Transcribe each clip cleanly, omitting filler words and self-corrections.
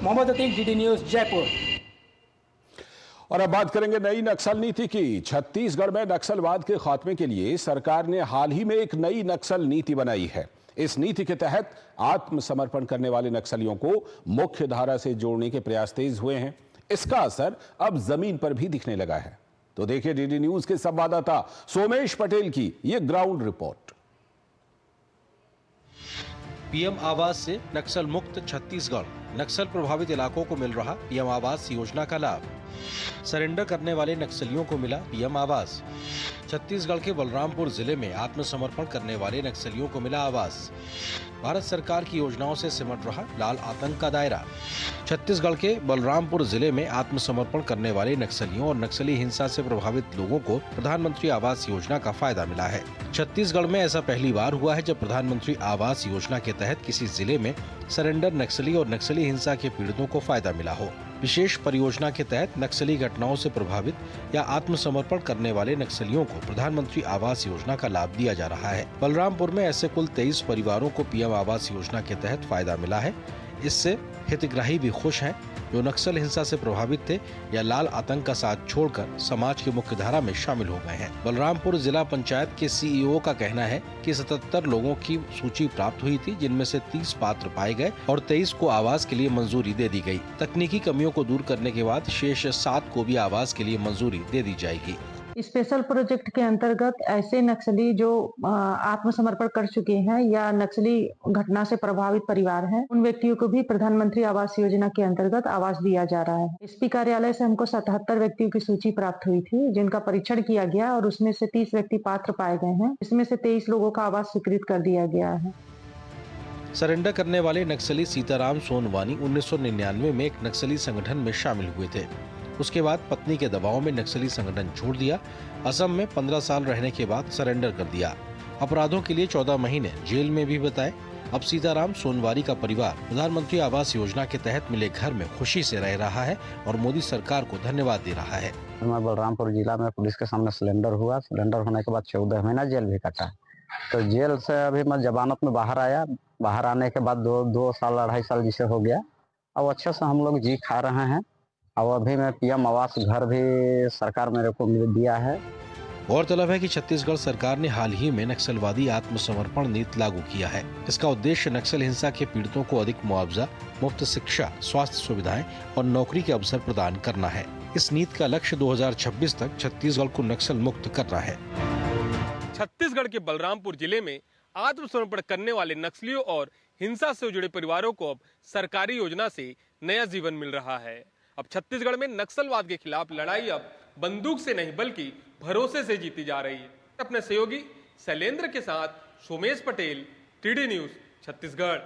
Mohammad Atiq, DD news, Jaipur. और अब बात करेंगे नई नक्सल नीति की। छत्तीसगढ़ में नक्सलवाद के खात्मे के लिए सरकार ने हाल ही में एक नई नक्सल नीति बनाई है। इस नीति के तहत आत्मसमर्पण करने वाले नक्सलियों को मुख्य धारा से जोड़ने के प्रयास तेज हुए हैं। इसका असर अब जमीन पर भी दिखने लगा है। तो देखिए डीडी न्यूज के संवाददाता सोमेश पटेल की यह ग्राउंड रिपोर्ट। पीएम आवास से नक्सल मुक्त छत्तीसगढ़, नक्सल प्रभावित इलाकों को मिल रहा पीएम आवास योजना का लाभ। सरेंडर करने वाले नक्सलियों को मिला पीएम आवास। छत्तीसगढ़ के बलरामपुर जिले में आत्मसमर्पण करने वाले नक्सलियों को मिला आवास। भारत सरकार की योजनाओं से सिमट रहा लाल आतंक का दायरा। छत्तीसगढ़ के बलरामपुर जिले में आत्मसमर्पण करने वाले नक्सलियों और नक्सली हिंसा से प्रभावित लोगों को प्रधानमंत्री आवास योजना का फायदा मिला है। छत्तीसगढ़ में ऐसा पहली बार हुआ है जब प्रधानमंत्री आवास योजना के तहत किसी जिले में सरेंडर नक्सली और नक्सली हिंसा के पीड़ितों को फायदा मिला हो। विशेष परियोजना के तहत नक्सली घटनाओं से प्रभावित या आत्मसमर्पण करने वाले नक्सलियों को प्रधानमंत्री आवास योजना का लाभ दिया जा रहा है। बलरामपुर में ऐसे कुल 23 परिवारों को पीएम आवास योजना के तहत फायदा मिला है। इससे हितग्राही भी खुश हैं जो नक्सल हिंसा से प्रभावित थे या लाल आतंक का साथ छोड़कर समाज की मुख्य धारा में शामिल हो गए हैं। बलरामपुर जिला पंचायत के सीईओ का कहना है कि 77 लोगों की सूची प्राप्त हुई थी, जिनमें से 30 पात्र पाए गए और 23 को आवास के लिए मंजूरी दे दी गई। तकनीकी कमियों को दूर करने के बाद शेष 7 को भी आवास के लिए मंजूरी दे दी जाएगी। स्पेशल प्रोजेक्ट के अंतर्गत ऐसे नक्सली जो आत्मसमर्पण कर चुके हैं या नक्सली घटना से प्रभावित परिवार हैं, उन व्यक्तियों को भी प्रधानमंत्री आवास योजना के अंतर्गत आवास दिया जा रहा है। एसपी कार्यालय से हमको 77 व्यक्तियों की सूची प्राप्त हुई थी, जिनका परीक्षण किया गया और उसमें से 30 व्यक्ति पात्र पाए गए हैं। इसमें से 23 लोगों का आवास स्वीकृत कर दिया गया है। सरेंडर करने वाले नक्सली सीताराम सोनवानी 1999 में एक नक्सली संगठन में शामिल हुए थे। उसके बाद पत्नी के दबाव में नक्सली संगठन छोड़ दिया। असम में 15 साल रहने के बाद सरेंडर कर दिया। अपराधों के लिए 14 महीने जेल में भी बिताए। अब सीताराम सोनवारी का परिवार प्रधानमंत्री आवास योजना के तहत मिले घर में खुशी से रह रहा है और मोदी सरकार को धन्यवाद दे रहा है। मैं बलरामपुर जिला में पुलिस के सामने सिलेंडर हुआ। सिलेंडर होने के बाद 14 महीना जेल भी कटा। तो जेल से अभी मैं जमानत में बाहर आया। बाहर आने के बाद 2 साल 2.5 साल जिसे हो गया। अब अच्छे से हम लोग जी खा रहे हैं। और अभी मैं पीएम आवास घर भी सरकार मेरे को दिया है। गौरतलब है कि छत्तीसगढ़ सरकार ने हाल ही में नक्सलवादी आत्मसमर्पण नीति लागू किया है। इसका उद्देश्य नक्सल हिंसा के पीड़ितों को अधिक मुआवजा, मुफ्त शिक्षा, स्वास्थ्य सुविधाएं और नौकरी के अवसर प्रदान करना है। इस नीति का लक्ष्य 2026 तक छत्तीसगढ़ को नक्सल मुक्त करना है। छत्तीसगढ़ के बलरामपुर जिले में आत्मसमर्पण करने वाले नक्सलियों और हिंसा से जुड़े परिवारों को अब सरकारी योजना से नया जीवन मिल रहा है। अब छत्तीसगढ़ में नक्सलवाद के खिलाफ लड़ाई अब बंदूक से नहीं बल्कि भरोसे से जीती जा रही है। अपने सहयोगी शैलेंद्र के साथ Somesh Patel, DD news, Chhattisgarh.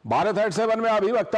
Bharat head 7 में अभी वक्त